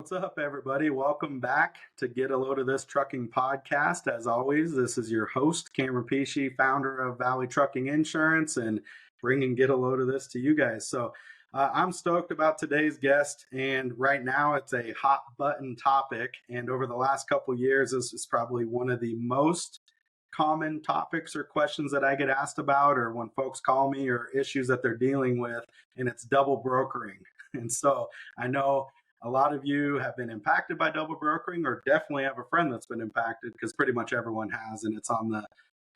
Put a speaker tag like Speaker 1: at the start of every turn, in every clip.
Speaker 1: What's up, everybody? Welcome back to Get a Load of This Trucking Podcast. As always, this is your host, Cameron Pechia, founder of Valley Trucking Insurance, and bringing Get a Load of This to you guys. So I'm stoked about today's guest, and right now it's a hot button topic. And over the last couple of years, this is probably one of the most common topics or questions that I get asked about, or when folks call me, or issues that they're dealing with, and it's double brokering. And so I know a lot of you have been impacted by double brokering, or definitely have a friend that's been impacted, because pretty much everyone has, and it's on the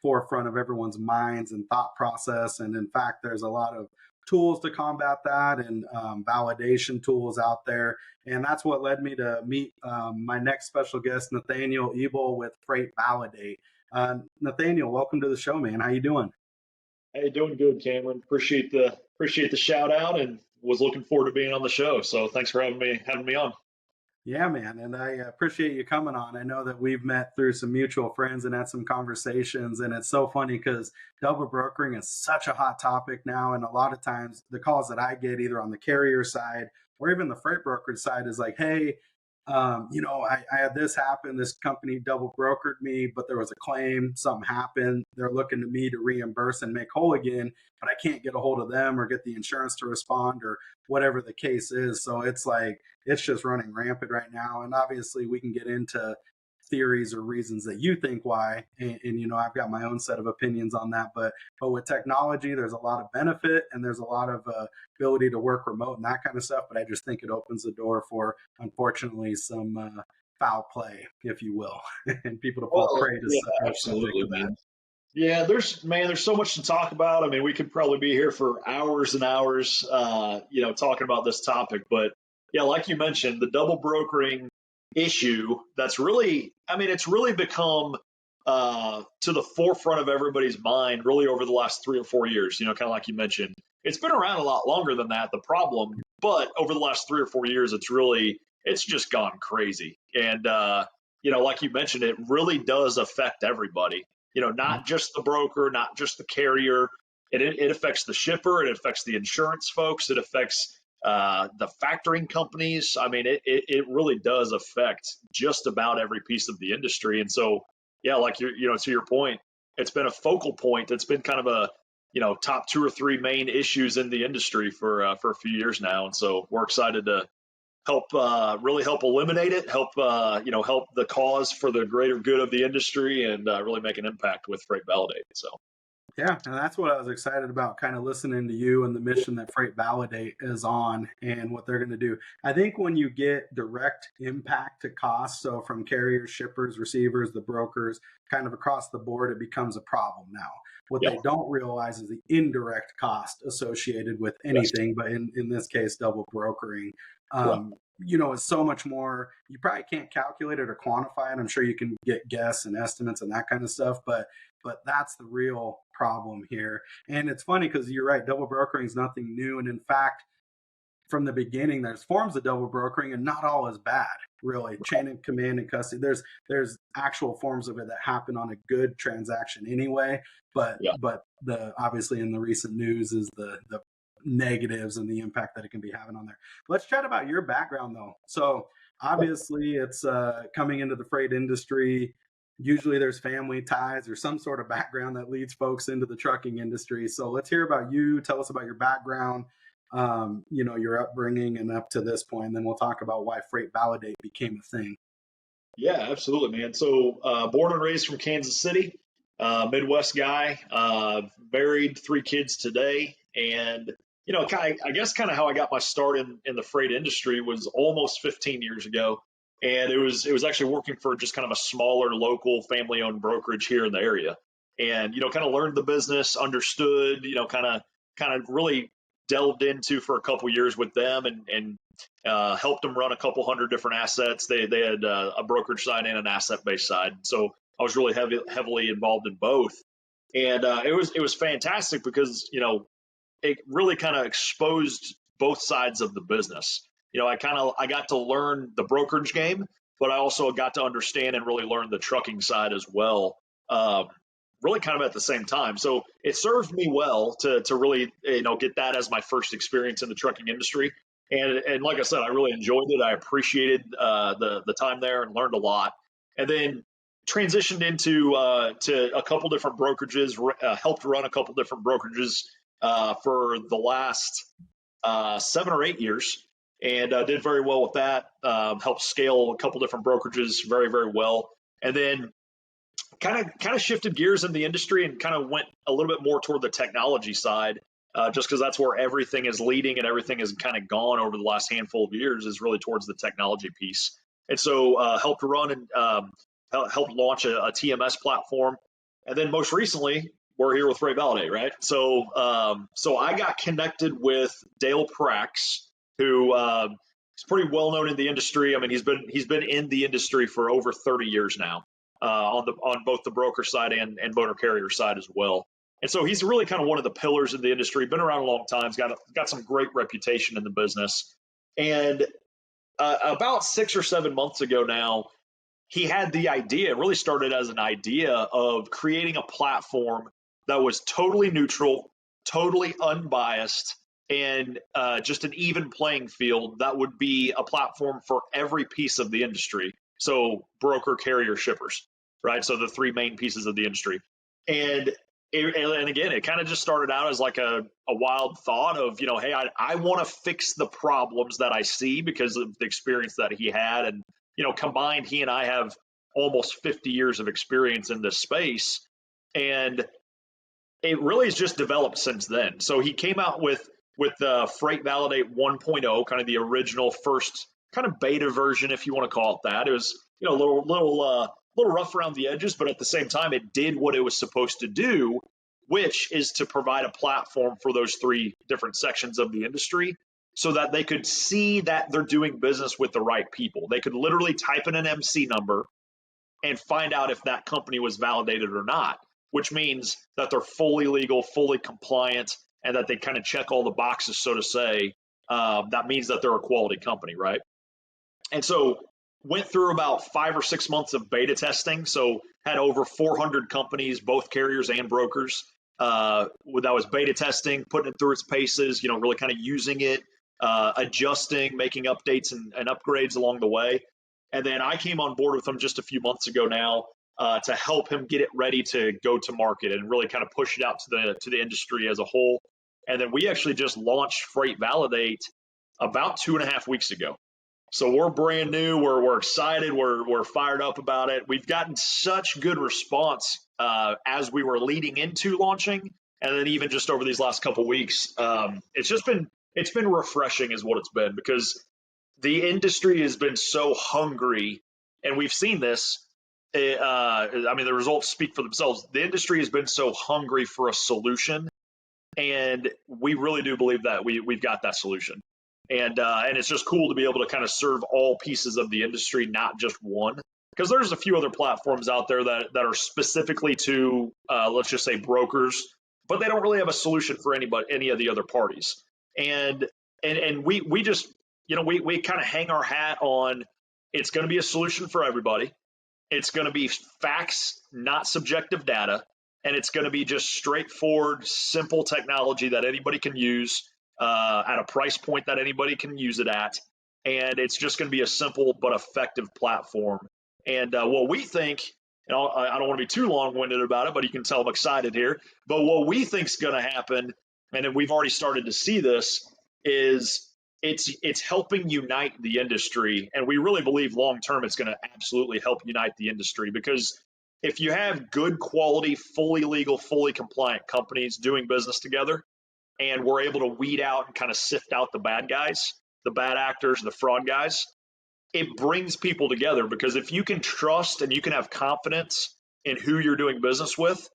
Speaker 1: forefront of everyone's minds and thought process. And in fact, there's a lot of tools to combat that, and validation tools out there. And that's what led me to meet my next special guest, Nathaniel Ebel with Freight Validate. Nathaniel, welcome to the show, man. How you doing?
Speaker 2: Hey, doing good, Cameron. Appreciate the shout out, and was looking forward to being on the show. So thanks for having me on.
Speaker 1: Yeah, man. And I appreciate you coming on. I know that we've met through some mutual friends and had some conversations. And it's so funny because double brokering is such a hot topic now. And a lot of times the calls that I get either on the carrier side or even the freight brokerage side is like, hey, I had this happen. This company double brokered me, but there was a claim, something happened. They're looking to me to reimburse and make whole again, but I can't get a hold of them or get the insurance to respond or whatever the case is. So it's like, it's just running rampant right now. And obviously we can get into theories or reasons that you think why. And I've got my own set of opinions on that. But with technology, there's a lot of benefit, and there's a lot of ability to work remote and that kind of stuff. But I just think it opens the door for, unfortunately, some foul play, if you will, and people to fall prey to
Speaker 2: Yeah, absolutely, man. Yeah, there's so much to talk about. I mean, we could probably be here for hours and hours, talking about this topic. But yeah, like you mentioned, the double brokering issue, it's really become to the forefront of everybody's mind really over the last 3 or 4 years, kind of like you mentioned. It's been around a lot longer than that, the problem, but over the last 3 or 4 years, it's just gone crazy. And, like you mentioned, it really does affect everybody, not just the broker, not just the carrier. It affects the shipper, it affects the insurance folks, it affects the factoring companies. I mean, it really does affect just about every piece of the industry. And so, yeah, like to your point, it's been a focal point. It's been kind of a, top 2 or 3 main issues in the industry for a few years now. And so we're excited to really help eliminate it, help the cause for the greater good of the industry, and really make an impact with Freight Validate. So.
Speaker 1: Yeah, and that's what I was excited about, kind of listening to you and the mission that Freight Validate is on and what they're going to do. I think when you get direct impact to cost, so from carriers, shippers, receivers, the brokers, kind of across the board, it becomes a problem now. What they don't realize is the indirect cost associated with anything, but in this case, double brokering. It's so much more. You probably can't calculate it or quantify it. I'm sure you can get guess and estimates and that kind of stuff, but that's the real problem here. And it's funny because you're right, double brokering is nothing new. And in fact, from the beginning, there's forms of double brokering, and not all is bad, really. Chain of command and custody. There's actual forms of it that happen on a good transaction anyway. But the obviously in the recent news is the negatives and the impact that it can be having on there. Let's chat about your background though. So obviously it's coming into the freight industry. Usually there's family ties or some sort of background that leads folks into the trucking industry. So let's hear about you. Tell us about your background, your upbringing and up to this point. And then we'll talk about why Freight Validate became a thing.
Speaker 2: Yeah, absolutely, man. So born and raised from Kansas City, Midwest guy, married, 3 kids today. And, I guess kind of how I got my start in the freight industry was almost 15 years ago. And it was actually working for just kind of a smaller local family-owned brokerage here in the area. And, kind of learned the business, understood, kind of really delved into for a couple years with them and helped them run a couple hundred different assets. They had a brokerage side and an asset-based side. So I was really heavily involved in both. And it was fantastic because, it really kind of exposed both sides of the business. I got to learn the brokerage game, but I also got to understand and really learn the trucking side as well, really kind of at the same time. So it served me well to really, get that as my first experience in the trucking industry. And like I said, I really enjoyed it. I appreciated the time there and learned a lot. And then transitioned into to a couple different brokerages, helped run a couple different brokerages for the last 7 or 8 years, and did very well with that. Helped scale a couple different brokerages very, very well. And then kind of shifted gears in the industry and kind of went a little bit more toward the technology side, just because that's where everything is leading and everything has kind of gone over the last handful of years is really towards the technology piece. And so helped run and helped launch a TMS platform. And then most recently, we're here with Freight Validate, right? So I got connected with Dale Prax, who is pretty well known in the industry. I mean, he's been in the industry for over 30 years now, on both the broker side and motor carrier side as well. And so he's really kind of one of the pillars of the industry. Been around a long time. He's got some great reputation in the business. And about 6 or 7 months ago now, he had the idea. It really started as an idea of creating a platform that was totally neutral, totally unbiased, and just an even playing field that would be a platform for every piece of the industry. So broker, carrier, shippers, right? So the three main pieces of the industry. And again, it kind of just started out as like a wild thought of, hey, I want to fix the problems that I see because of the experience that he had. And, combined, he and I have almost 50 years of experience in this space. And it really has just developed since then. So he came out with Freight Validate 1.0, kind of the original first kind of beta version, if you want to call it that. It was, a little rough around the edges, but at the same time, it did what it was supposed to do, which is to provide a platform for those three different sections of the industry so that they could see that they're doing business with the right people. They could literally type in an MC number and find out if that company was validated or not, which means that they're fully legal, fully compliant, and that they kind of check all the boxes, so to say. That means that they're a quality company, right? And so went through about 5 or 6 months of beta testing. So had over 400 companies, both carriers and brokers, that was beta testing, putting it through its paces, really kind of using it, adjusting, making updates and upgrades along the way. And then I came on board with him just a few months ago now to help him get it ready to go to market and really kind of push it out to the industry as a whole. And then we actually just launched Freight Validate about 2.5 weeks ago. So we're brand new. We're excited. We're fired up about it. We've gotten such good response as we were leading into launching, and then even just over these last couple of weeks. It's been refreshing, is what it's been, because the industry has been so hungry, and we've seen this. I mean, the results speak for themselves. The industry has been so hungry for a solution, and we really do believe that we've got that solution. And it's just cool to be able to kind of serve all pieces of the industry, not just one. Because there's a few other platforms out there that are specifically to, let's just say, brokers, but they don't really have a solution for any of the other parties. And we just, we kind of hang our hat on, it's going to be a solution for everybody. It's going to be facts, not subjective data. And it's going to be just straightforward, simple technology that anybody can use at a price point that anybody can use it at. And it's just going to be a simple but effective platform. And what we think, and I don't want to be too long-winded about it, but you can tell I'm excited here. But what we think is going to happen, and we've already started to see this, is it's helping unite the industry. And we really believe long-term it's going to absolutely help unite the industry, because if you have good quality, fully legal, fully compliant companies doing business together, and we're able to weed out and kind of sift out the bad guys, the bad actors, the fraud guys, it brings people together. Because if you can trust and you can have confidence in who you're doing business with,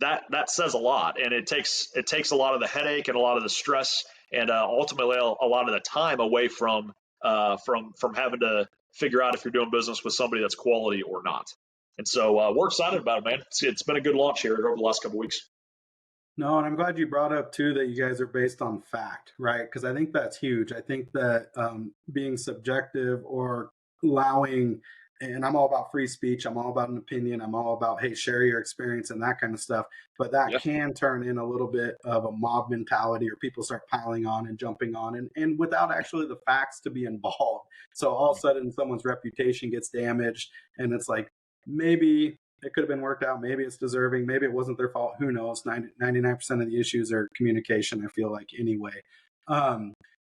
Speaker 2: that says a lot. And it takes a lot of the headache and a lot of the stress and ultimately a lot of the time away from having to figure out if you're doing business with somebody that's quality or not. And so we're excited about it, man. It's been a good launch here over the last couple of weeks.
Speaker 1: No, and I'm glad you brought up too that you guys are based on fact, right? Because I think that's huge. I think that being subjective or allowing and I'm all about free speech. I'm all about an opinion. I'm all about, hey, share your experience and that kind of stuff. But that
Speaker 2: Yeah.
Speaker 1: can turn in a little bit of a mob mentality, or people start piling on and jumping on, and without actually the facts to be involved. So all of a sudden, someone's reputation gets damaged, and it's like, maybe it could have been worked out. Maybe it's deserving. Maybe it wasn't their fault. Who knows? 99% of the issues are communication, I feel like, anyway.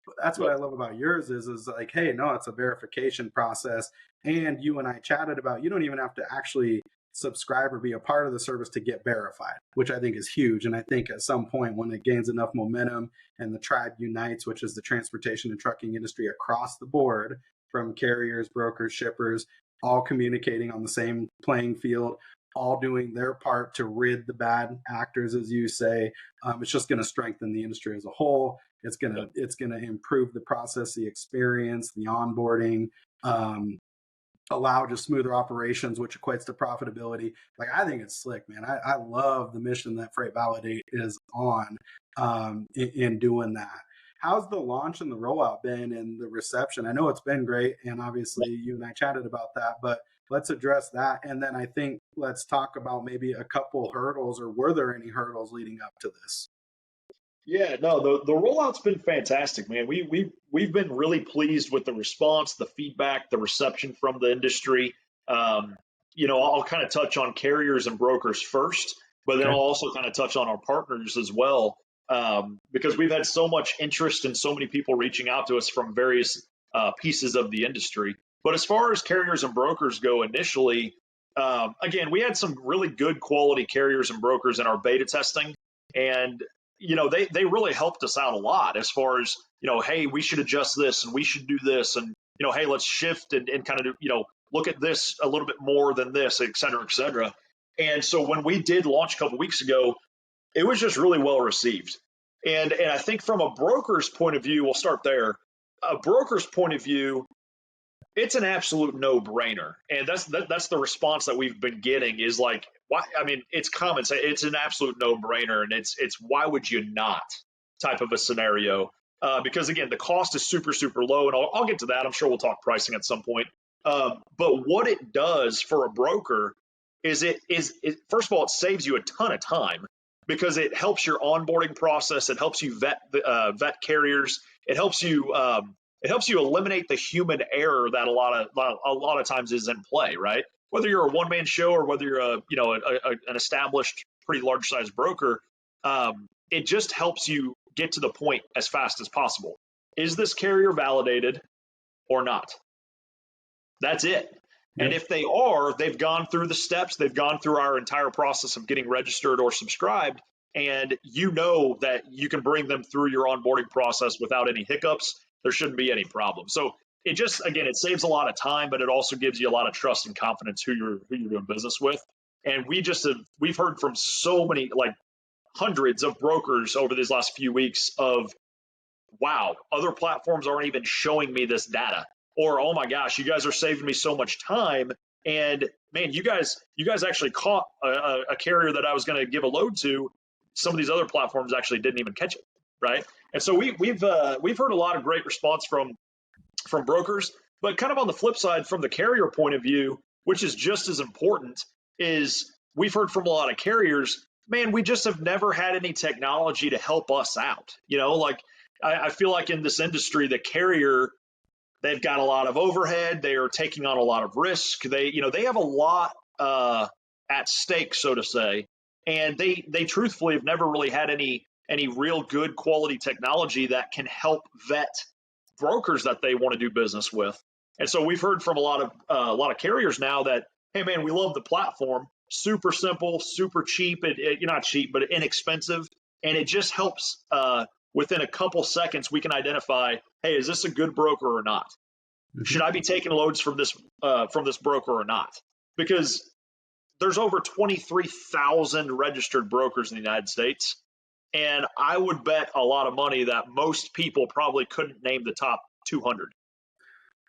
Speaker 1: But that's what
Speaker 2: Yep.
Speaker 1: I love about yours is like, hey, no, it's a verification process. And you and I chatted about, you don't even have to actually subscribe or be a part of the service to get verified, which I think is huge. And I think at some point, when it gains enough momentum and the tribe unites, which is the transportation and trucking industry across the board, from carriers, brokers, shippers, all communicating on the same playing field, all doing their part to rid the bad actors, as you say, it's just going to strengthen the industry as a whole. It's gonna improve the process, the experience, the onboarding, allow just smoother operations, which equates to profitability. Like, I think it's slick, man. I love the mission that Freight Validate is on, in doing that. How's the launch and the rollout been and the reception? I know it's been great, and obviously you and I chatted about that, but let's address that. And then I think let's talk about maybe a couple hurdles, or were there any hurdles leading up to this?
Speaker 2: Yeah, no, the rollout's been fantastic, man. We've been really pleased with the response, the feedback, the reception from the industry. Um, I'll kind of touch on carriers and brokers first, but then I'll
Speaker 1: Okay.
Speaker 2: also kind of touch on our partners as well, because we've had so much interest and so many people reaching out to us from various pieces of the industry. But as far as carriers and brokers go, initially, again, we had some really good quality carriers and brokers in our beta testing, and they really helped us out a lot as far as, hey, we should adjust this and we should do this, and hey, let's shift and kind of look at this a little bit more than this, et cetera, et cetera. And so when we did launch a couple weeks ago, it was just really well received. And I think from a broker's point of view, we'll start there. A broker's point of view, it's an absolute no-brainer, and that's the response that we've been getting is like, why? I mean, it's common sense. It's an absolute no-brainer, and it's why would you not type of a scenario? Because again, the cost is super super low, and I'll get to that. I'm sure we'll talk pricing at some point. But what it does for a broker is it first of all, it saves you a ton of time because it helps your onboarding process. It helps you vet carriers. It helps you eliminate the human error that a lot of times is in play, right? Whether you're a one man show or whether you're an established pretty large size broker, it just helps you get to the point as fast as possible. Is this carrier validated or not? That's it. And
Speaker 1: Yep.
Speaker 2: if they are, they've gone through the steps, they've gone through our entire process of getting registered or subscribed, and you know that you can bring them through your onboarding process without any hiccups. There shouldn't be any problem. So it just, again, it saves a lot of time, but it also gives you a lot of trust and confidence who you're doing business with. And we've heard from so many, like hundreds of brokers over these last few weeks of, wow, other platforms aren't even showing me this data. Or, oh my gosh, you guys are saving me so much time. And man, you guys actually caught a carrier that I was going to give a load to. Some of these other platforms actually didn't even catch it, right? And so we've heard a lot of great response from brokers, but kind of on the flip side, from the carrier point of view, which is just as important, is we've heard from a lot of carriers, man, we just have never had any technology to help us out. Like I feel like in this industry, the carrier, they've got a lot of overhead. They are taking on a lot of risk. They have a lot at stake, so to say, and they truthfully have never really had any real good quality technology that can help vet brokers that they want to do business with. And so we've heard from a lot of carriers now that, hey man, we love the platform, super simple, super cheap. You're not cheap, but inexpensive, and it just helps. Within a couple seconds, we can identify, hey, is this a good broker or not?
Speaker 1: Mhm.
Speaker 2: Should I be taking loads from this broker or not? Because there's over 23,000 registered brokers in the United States, and I would bet a lot of money that most people probably couldn't name the top 200.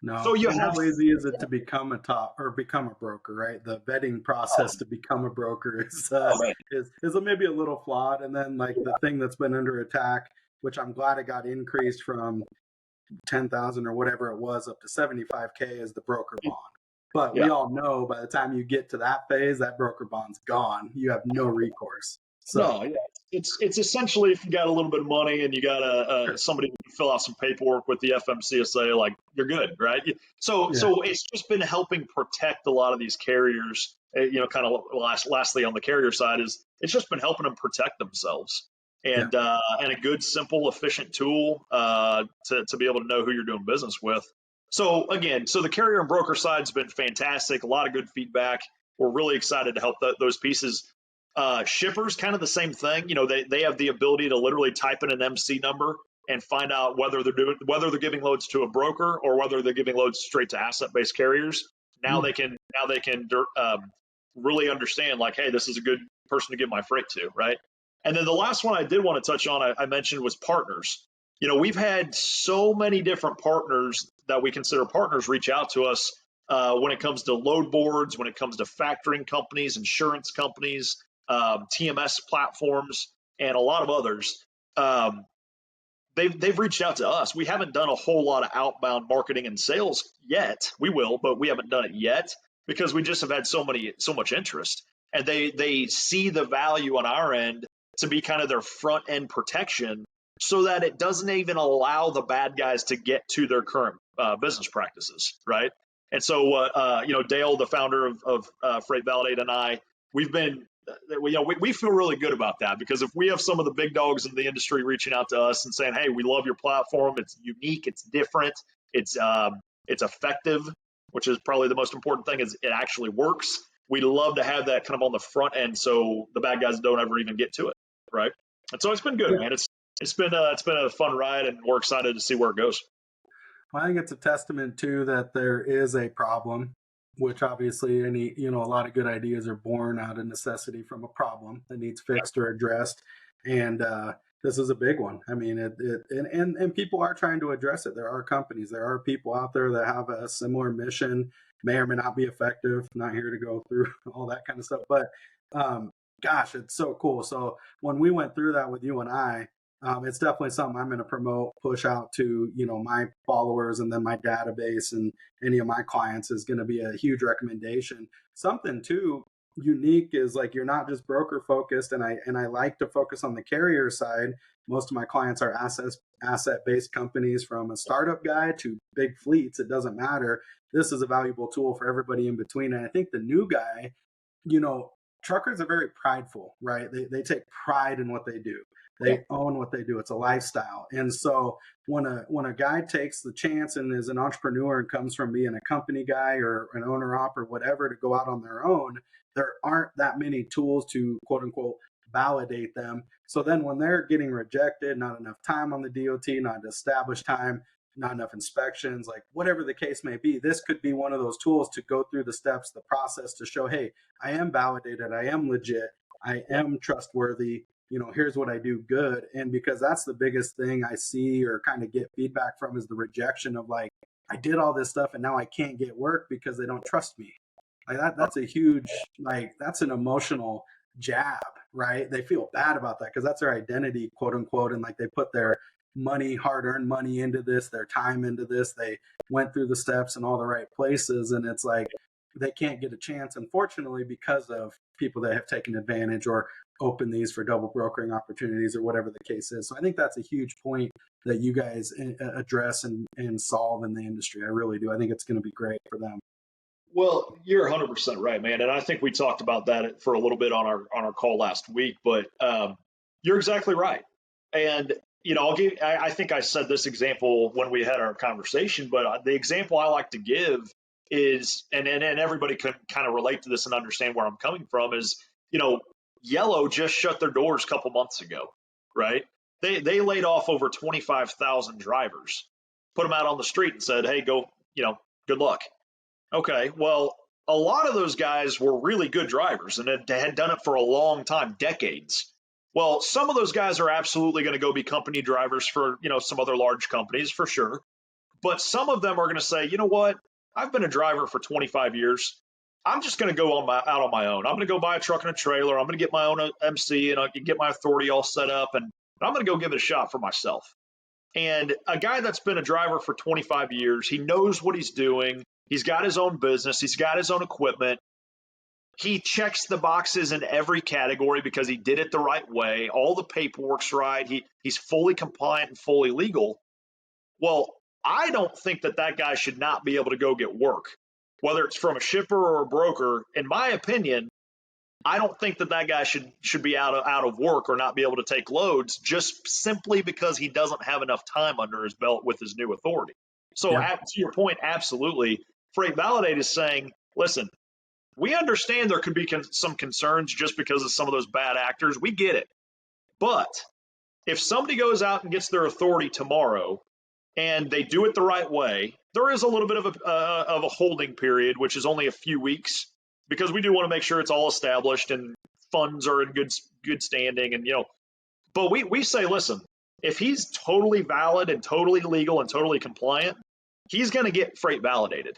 Speaker 2: So
Speaker 1: No.
Speaker 2: you
Speaker 1: And
Speaker 2: have,
Speaker 1: how easy is it to become a top or become a broker, right? The vetting process to become a broker
Speaker 2: oh man,
Speaker 1: is maybe a little flawed. And then, like, the thing that's been under attack, which I'm glad it got increased from 10,000 or whatever it was up to 75K, is the broker bond. But we
Speaker 2: Yeah.
Speaker 1: all know by the time you get to that phase, that broker bond's gone. You have no recourse. So,
Speaker 2: No, yeah, it's essentially if you got a little bit of money and you got
Speaker 1: sure.
Speaker 2: somebody who can fill out some paperwork with the FMCSA, like you're good, right?
Speaker 1: Yeah.
Speaker 2: So it's just been helping protect a lot of these carriers. Kind of lastly on the carrier side is it's just been helping them protect themselves,
Speaker 1: Yeah.
Speaker 2: and a good, simple, efficient tool to be able to know who you're doing business with. So again, so the carrier and broker side's been fantastic. A lot of good feedback. We're really excited to help those pieces. Shippers, kind of the same thing. They have the ability to literally type in an MC number and find out whether they're giving loads to a broker or whether they're giving loads straight to asset-based carriers. Now
Speaker 1: Mm.
Speaker 2: they can really understand, like, hey, this is a good person to give my freight to, right? And then the last one I did want to touch on, I mentioned, was partners. We've had so many different partners that we consider partners reach out to us when it comes to load boards, when it comes to factoring companies, insurance companies, TMS platforms, and a lot of others. Um, they've reached out to us. We haven't done a whole lot of outbound marketing and sales yet. We will, but we haven't done it yet because we just have had so much interest, and they see the value on our end to be kind of their front end protection, so that it doesn't even allow the bad guys to get to their current business practices, right? And so, Dale, the founder of Freight Validate, and I, we've been we feel really good about that, because if we have some of the big dogs in the industry reaching out to us and saying, hey, we love your platform, it's unique, it's different, it's effective, which is probably the most important thing, is it actually works. We love to have that kind of on the front end, so the bad guys don't ever even get to it, right? And so it's been good, man. It's been a fun ride, and we're excited to see where it goes.
Speaker 1: Well, I think it's a testament too that there is a problem, which obviously a lot of good ideas are born out of necessity from a problem that needs fixed or addressed. And this is a big one. I mean, and people are trying to address it. There are companies, there are people out there that have a similar mission, may or may not be effective. Not here to go through all that kind of stuff, but gosh, it's so cool. So when we went through that with you and I, it's definitely something I'm going to promote, push out to, my followers, and then my database and any of my clients is going to be a huge recommendation. Something too unique is, like, you're not just broker focused, and I like to focus on the carrier side. Most of my clients are asset based companies, from a startup guy to big fleets. It doesn't matter. This is a valuable tool for everybody in between. And I think the new guy, you know, truckers are very prideful, right? They take pride in what they do.
Speaker 2: Yeah.
Speaker 1: They own what they do. It's a lifestyle. And so when a guy takes the chance and is an entrepreneur and comes from being a company guy or an owner op or whatever to go out on their own, there aren't that many tools to, quote unquote, validate them. So then when they're getting rejected, not enough time on the DOT, not established time, not enough inspections, like whatever the case may be, this could be one of those tools to go through the steps, the process, to show, hey, I am validated, I am legit, I am trustworthy, here's what I do good. And because that's the biggest thing I see or kind of get feedback from, is the rejection of, like, I did all this stuff and now I can't get work because they don't trust me. Like that's a huge, like, that's an emotional jab, right? They feel bad about that because that's their identity, quote unquote. And, like, they put their money, hard earned money into this, their time into this. They went through the steps in all the right places. And it's like, they can't get a chance, unfortunately, because of people that have taken advantage or open these for double brokering opportunities or whatever the case is. So I think that's a huge point that you guys address and solve in the industry. I really do. I think it's going to be great for them.
Speaker 2: Well, you're 100% right, man. And I think we talked about that for a little bit on our call last week, but you're exactly right. And I think I said this example when we had our conversation, but the example I like to give is, and everybody can kind of relate to this and understand where I'm coming from, is, Yellow just shut their doors a couple months ago, right? They laid off over 25,000 drivers, put them out on the street and said, hey, go, good luck. Okay, well, a lot of those guys were really good drivers and had done it for a long time, decades. Well, some of those guys are absolutely going to go be company drivers for, some other large companies, for sure. But some of them are going to say, you know what? I've been a driver for 25 years. I'm just going to go out on my own. I'm going to go buy a truck and a trailer. I'm going to get my own MC, and I can get my authority all set up, and I'm going to go give it a shot for myself. And a guy that's been a driver for 25 years, he knows what he's doing. He's got his own business. He's got his own equipment. He checks the boxes in every category because he did it the right way. All the paperwork's right. He's fully compliant and fully legal. Well, I don't think that guy should not be able to go get work, whether it's from a shipper or a broker. In my opinion, I don't think that guy should be out of work or not be able to take loads just simply because he doesn't have enough time under his belt with his new authority. So to your point, absolutely. Freight Validate is saying, listen, we understand there could be some concerns just because of some of those bad actors. We get it. But if somebody goes out and gets their authority tomorrow and they do it the right way, there is a little bit of a holding period, which is only a few weeks, because we do want to make sure it's all established and funds are in good standing. And, but we say, listen, if he's totally valid and totally legal and totally compliant, he's going to get freight validated.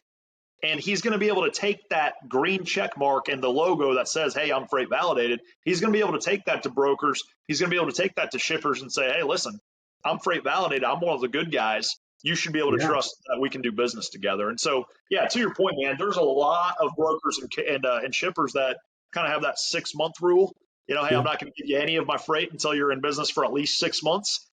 Speaker 2: And he's going to be able to take that green check mark and the logo that says, hey, I'm freight validated. He's going to be able to take that to brokers. He's going to be able to take that to shippers and say, hey, listen, I'm freight validated. I'm one of the good guys. You should be able to trust that we can do business together. And so, to your point, man, there's a lot of brokers and shippers that kind of have that 6-month rule. Hey, I'm not going to give you any of my freight until you're in business for at least 6 months.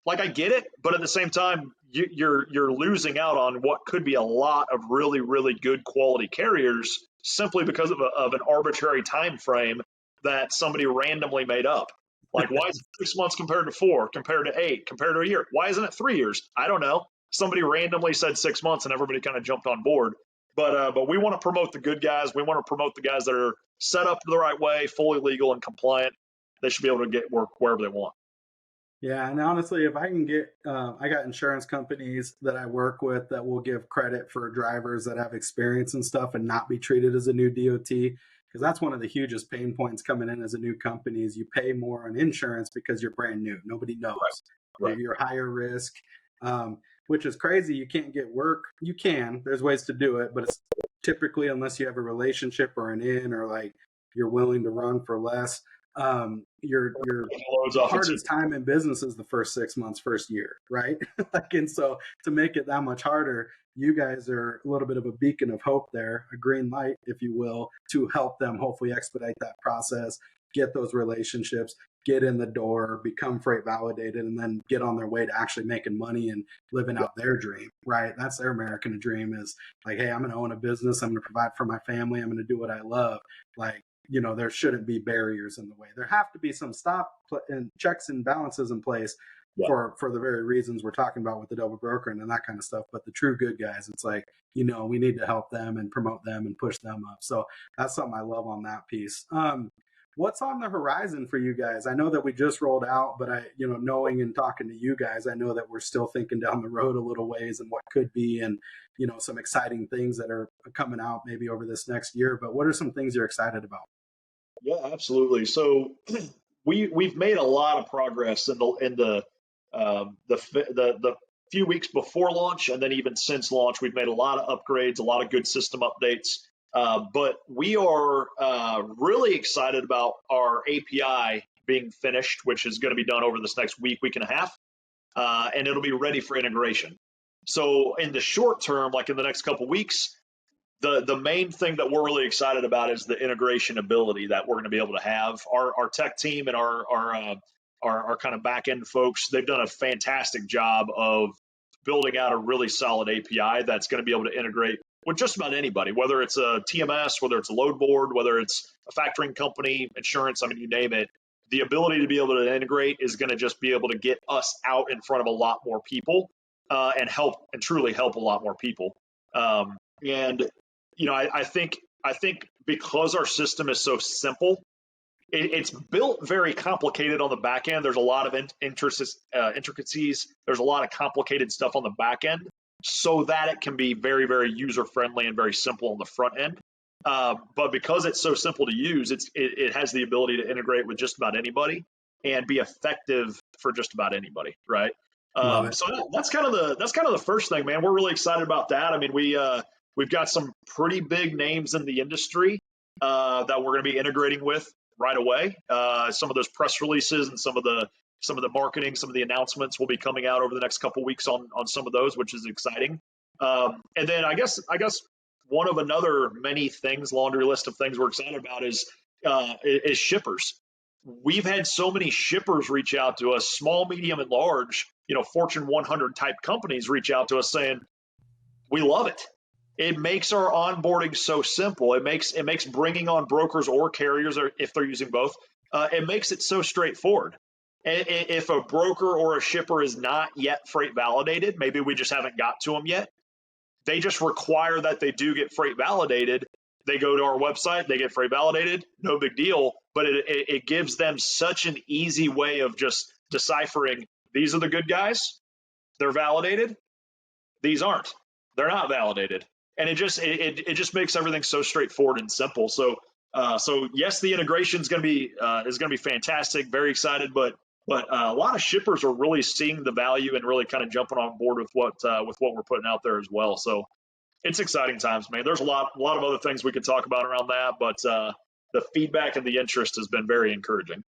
Speaker 2: Like, I get it, but at the same time, you're losing out on what could be a lot of really, really good quality carriers simply because of an arbitrary time frame that somebody randomly made up. Like, why is it 6 months compared to 4, compared to 8, compared to a year? Why isn't it 3 years? I don't know. Somebody randomly said 6 months and everybody kind of jumped on board. But we want to promote the good guys. We want to promote the guys that are set up the right way, fully legal and compliant. They should be able to get work wherever they want.
Speaker 1: Yeah, and honestly, if I can get, I got insurance companies that I work with that will give credit for drivers that have experience and stuff and not be treated as a new DOT, because that's one of the hugest pain points coming in as a new company is you pay more on insurance because you're brand new. Nobody knows. Right. You're higher risk, which is crazy. You can't get work. You can. There's ways to do it, but it's typically, unless you have a relationship or an in or like you're willing to run for less, your hardest time in business is the first 6 months, first year, right? And so to make it that much harder, you guys are a little bit of a beacon of hope there, a green light, if you will, to help them hopefully expedite that process, get those relationships, get in the door, become freight validated, and then get on their way to actually making money and living out their dream, right? That's their American dream, is like, hey, I'm going to own a business. I'm going to provide for my family. I'm going to do what I love. Like, there shouldn't be barriers in the way. There have to be some and checks and balances in place for the very reasons we're talking about with the double brokering and that kind of stuff. But the true good guys, it's like, we need to help them and promote them and push them up. So that's something I love on that piece. What's on the horizon for you guys? I know that we just rolled out, but knowing and talking to you guys, I know that we're still thinking down the road a little ways and what could be, and some exciting things that are coming out maybe over this next year. But what are some things you're excited about?
Speaker 2: Yeah, absolutely. So we've made a lot of progress in the few weeks before launch, and then even since launch, we've made a lot of upgrades, a lot of good system updates. But we are really excited about our API being finished, which is going to be done over this next week and a half, and it'll be ready for integration. So in the short term, like in the next couple of weeks, the main thing that we're really excited about is the integration ability that we're going to be able to have. Our tech team and our kind of back end folks, they've done a fantastic job of building out a really solid API that's going to be able to integrate with just about anybody, whether it's a TMS, whether it's a load board, whether it's a factoring company, insurance, you name it. The ability to be able to integrate is going to just be able to get us out in front of a lot more people and truly help a lot more people. I think because our system is so simple, it's built very complicated on the back end. There's a lot of intricacies. There's a lot of complicated stuff on the back end, so that it can be very, very user friendly and very simple on the front end. But because it's so simple to use, it has the ability to integrate with just about anybody and be effective for just about anybody, right? So that's kind of the first thing, man. We're really excited about that. We've got some pretty big names in the industry that we're going to be integrating with right away. Some of those press releases and some of the marketing, some of the announcements will be coming out over the next couple of weeks on some of those, which is exciting. And then I guess one of another many things, laundry list of things we're excited about is shippers. We've had so many shippers reach out to us, small, medium, and large, Fortune 100 type companies reach out to us saying, we love it. It makes our onboarding so simple. It makes bringing on brokers or carriers, or if they're using both, it makes it so straightforward. If a broker or a shipper is not yet freight validated, maybe we just haven't got to them yet, they just require that they do get freight validated. They go to our website, they get freight validated, no big deal, but it gives them such an easy way of just deciphering, these are the good guys, they're validated, these aren't, they're not validated. And it just makes everything so straightforward and simple. So yes, the integration is going to be fantastic. Very excited, but a lot of shippers are really seeing the value and really kind of jumping on board with what we're putting out there as well. So it's exciting times, man. There's a lot of other things we could talk about around that, but the feedback and the interest has been very encouraging.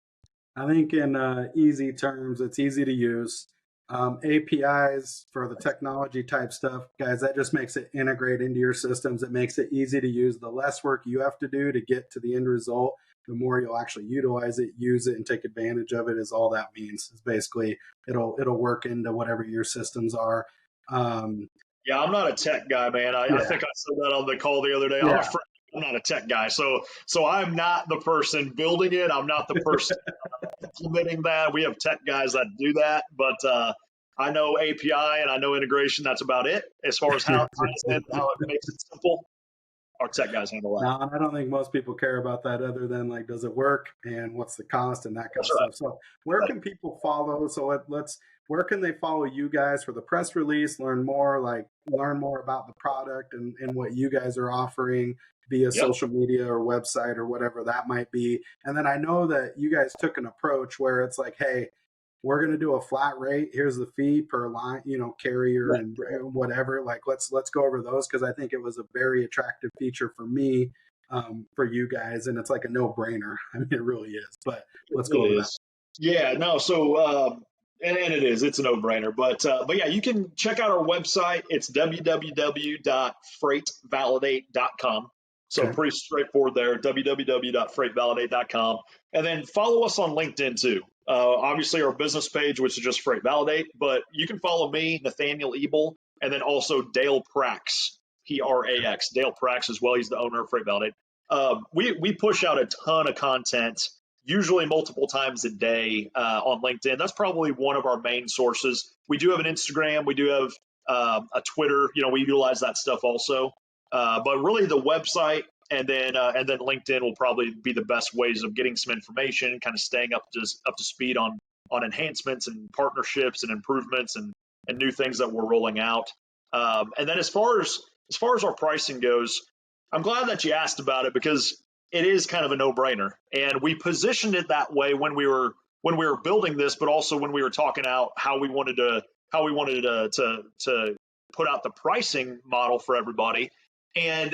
Speaker 1: I think in easy terms, it's easy to use. APIs for the technology type stuff, guys, that just makes it integrate into your systems. It makes it easy to use. The less work you have to do to get to the end result, the more you'll actually utilize it, use it, and take advantage of it is all that means. It's basically it'll work into whatever your systems are.
Speaker 2: Yeah, I'm not a tech guy, man. I think I said that on the call the other day.
Speaker 1: Yeah.
Speaker 2: I'm not a tech guy. So I'm not the person building it. I'm not the person implementing that. We have tech guys that do that, but I know API and I know integration. That's about it. As far as how it makes it simple, our tech guys handle that.
Speaker 1: No, I don't think most people care about that other than like, does it work and what's the cost and that kind of stuff. So where can people follow? So where can they follow you guys for the press release, learn more about the product and what you guys are offering via social media or website or whatever that might be. And then I know that you guys took an approach where it's like, hey, we're going to do a flat rate. Here's the fee per line, carrier and whatever. Like, let's go over those because I think it was a very attractive feature for me, for you guys, and it's like a no-brainer. I mean, it really is. But let's go over that.
Speaker 2: Yeah, no. So, and it is. It's a no-brainer. But yeah, you can check out our website. It's www.freightvalidate.com. So pretty straightforward there, www.freightvalidate.com. And then follow us on LinkedIn too. Obviously our business page, which is just Freight Validate, but you can follow me, Nathaniel Ebel, and then also Dale Prax, Prax, Dale Prax as well. He's the owner of Freight Validate. We push out a ton of content, usually multiple times a day on LinkedIn. That's probably one of our main sources. We do have an Instagram. We do have a Twitter. We utilize that stuff also. But really the website and then LinkedIn will probably be the best ways of getting some information, kind of staying up to speed on enhancements and partnerships and improvements and new things that we're rolling out. And then as far as our pricing goes, I'm glad that you asked about it because it is kind of a no-brainer. And we positioned it that way when we were building this, but also when we were talking out how we wanted to put out the pricing model for everybody. And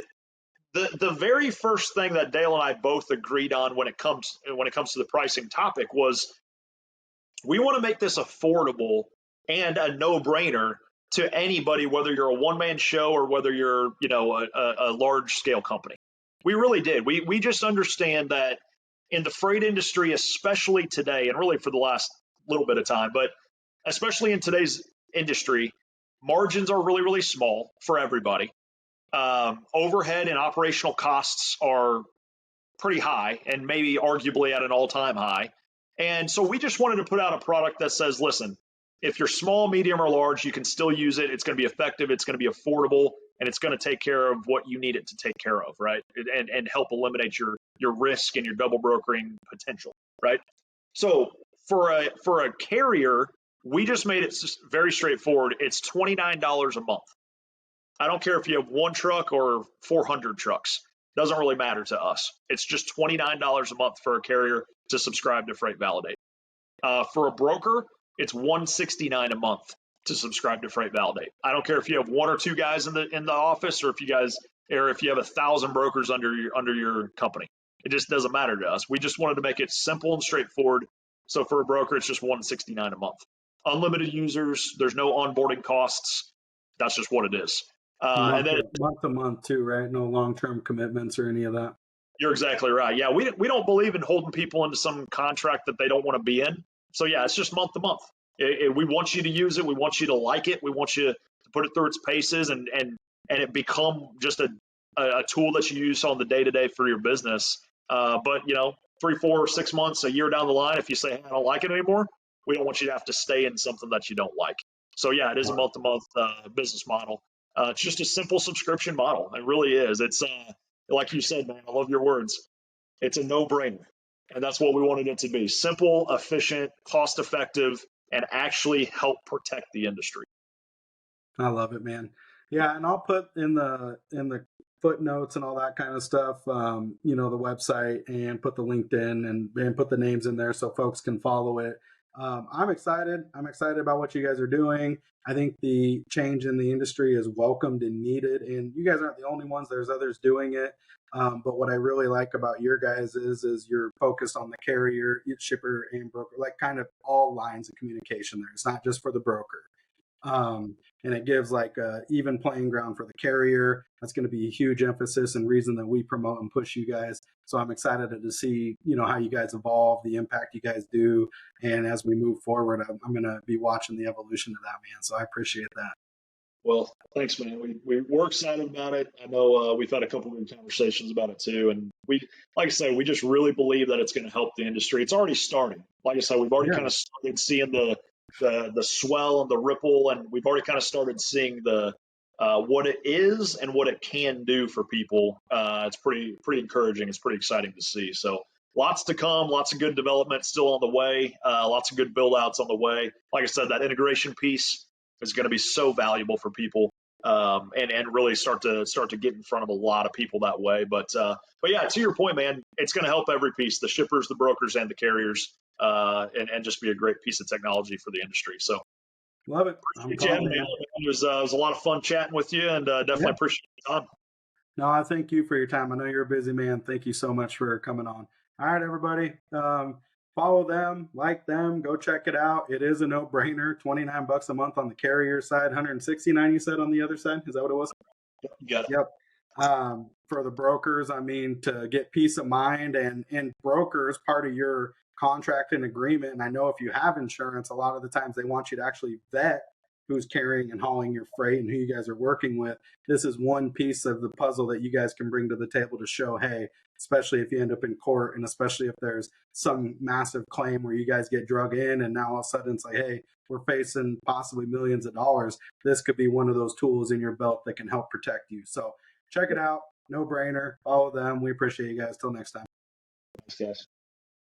Speaker 2: the very first thing that Dale and I both agreed on when it comes to the pricing topic was we want to make this affordable and a no-brainer to anybody, whether you're a one-man show or whether you're a large-scale company. We really did. We just understand that in the freight industry, especially today, and really for the last little bit of time, but especially in today's industry, margins are really, really small for everybody. Overhead and operational costs are pretty high and maybe arguably at an all-time high. And so we just wanted to put out a product that says, listen, if you're small, medium, or large, you can still use it. It's going to be effective. It's going to be affordable, and it's going to take care of what you need it to take care of, right? And help eliminate your risk and your double brokering potential, right? So for a carrier, we just made it very straightforward. It's $29 a month. I don't care if you have one truck or 400 trucks. Doesn't really matter to us. It's just $29 a month for a carrier to subscribe to Freight Validate. For a broker, it's $169 a month to subscribe to Freight Validate. I don't care if you have one or two guys in the office, or if you have 1,000 brokers under your company. It just doesn't matter to us. We just wanted to make it simple and straightforward. So for a broker, it's just $169 a month. Unlimited users. There's no onboarding costs. That's just what it is. And then
Speaker 1: Month to month too, right? No long-term commitments or any of that.
Speaker 2: you're exactly right. Yeah, we don't believe in holding people into some contract that they don't want to be in. So yeah, it's just month to month. We want you to use it. We want you to like it. We want you to put it through its paces and it become just a tool that you use on the day to day for your business. But 3, 4, 6 months, a year down the line, if you say, hey, I don't like it anymore, we don't want you to have to stay in something that you don't like. So yeah, it is a month to month business model. It's just a simple subscription model. It really is. It's like you said, man, I love your words. It's a no brainer. And that's what we wanted it to be: simple, efficient, cost effective, and actually help protect the industry.
Speaker 1: I love it, man. Yeah, and I'll put in the footnotes and all that kind of stuff, the website, and put the LinkedIn and put the names in there so folks can follow it. I'm excited. I'm excited about what you guys are doing. I think the change in the industry is welcomed and needed, and you guys aren't the only ones. There's others doing it. But what I really like about your guys is you're focused on the carrier, shipper, and broker, like kind of all lines of communication there. It's not just for the broker. And it gives like a even playing ground for the carrier. That's going to be a huge emphasis and reason that we promote and push you guys. So I'm excited to see, how you guys evolve, the impact you guys do. And as we move forward, I'm going to be watching the evolution of that, man. So I appreciate that.
Speaker 2: Well, thanks, man. We're excited about it. I know we've had a couple of conversations about it too. And like I say, we just really believe that it's going to help the industry. It's already starting. Like I said, we've already kind of started seeing the swell and the ripple, and we've already kind of started seeing the what it is and what it can do for people. It's pretty encouraging. It's pretty exciting to see. So lots to come, lots of good development still on the way, lots of good build outs on the way. Like I said, that integration piece is going to be so valuable for people, and really start to get in front of a lot of people that way. But yeah, to your point, man, it's going to help every piece: the shippers, the brokers, and the carriers. And just be a great piece of technology for the industry. So
Speaker 1: love it.
Speaker 2: appreciate you having me on. It was a lot of fun chatting with you, and definitely appreciate your time.
Speaker 1: No, I thank you for your time. I know you're a busy man. Thank you so much for coming on. All right, everybody. Follow them, like them, go check it out. It is a no-brainer. $29 a month on the carrier side, $169 you said on the other side. Is that what it was?
Speaker 2: You got it.
Speaker 1: Yep. For the brokers, I mean, to get peace of mind, and brokers, part of your contract and agreement. And I know if you have insurance, a lot of the times they want you to actually vet who's carrying and hauling your freight and who you guys are working with. This is one piece of the puzzle that you guys can bring to the table to show, hey, especially if you end up in court, and especially if there's some massive claim where you guys get drug in and now all of a sudden it's like, hey, we're facing possibly millions of dollars. This could be one of those tools in your belt that can help protect you. So check it out. No brainer. Follow them. We appreciate you guys. Till next time.
Speaker 2: Thanks, guys.